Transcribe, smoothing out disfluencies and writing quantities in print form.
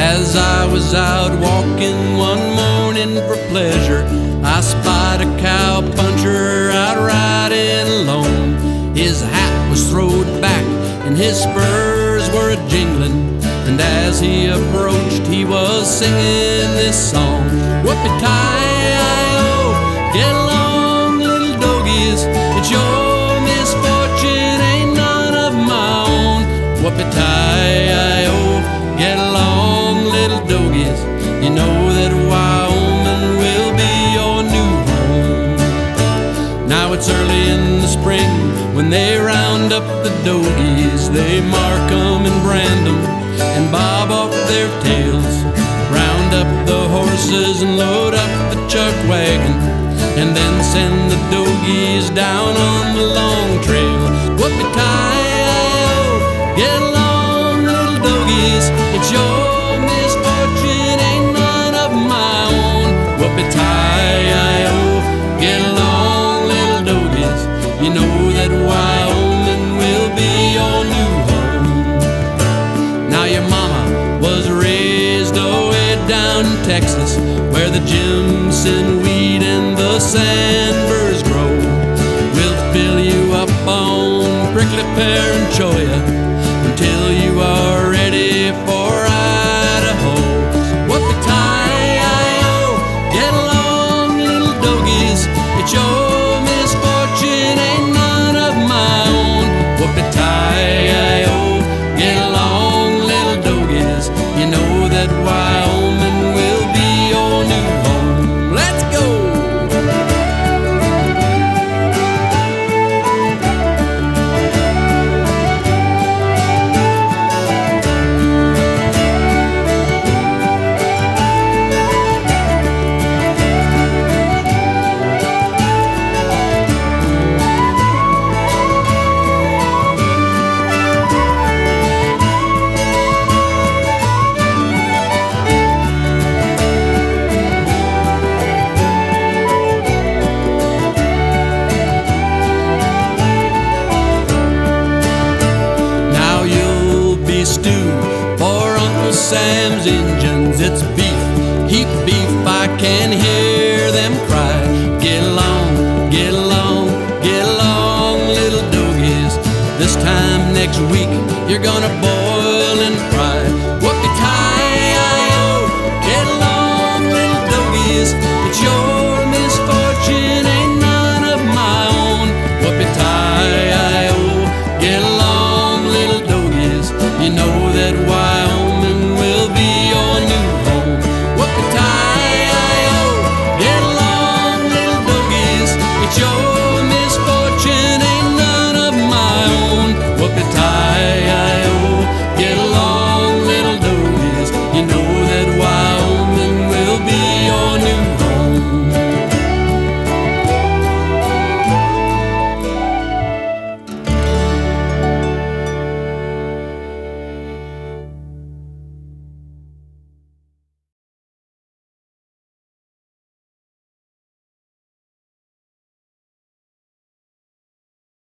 As I was out walking one morning for pleasure, I spied a cow puncher out riding alone. His hat was throwed back and his spurs were a-jingling, and as he approached he was singing this song. Whoopie-tie-I-O, get along little doggies, it's your misfortune, ain't none of my own. Whoopie-tie-I-O, get along little doggies, you know that Wyoming will be your new home. Now it's early in the spring when they round up the doggies, they mark 'em and brand 'em and bob off their tails, round up the horses and load up the chuck wagon, and then send the doggies down on the long trail. Whoopie-tie-I-O, get along little doggies, it's your misfortune, ain't none of my own. Whoopie-tie-I-O, get along little doggies, you know that Wyoming will be your new home. Now your mama was raised away down in Texas, where the Jimson weed and the sandburrs grow. We'll fill you up on prickly pear and cholla until you are ready for Idaho. Whoopie-tie-I-O, get along little doggies, it's your misfortune, ain't none of my own. Whoopie-tie-I-O, get along little doggies, you know that Wyoming will be your new home. Let's go! Stew for Uncle Sam's Injuns, it's beef, heap beef, I can hear them cry. Get along, get along, get along little doggies, this time next week you're gonna boil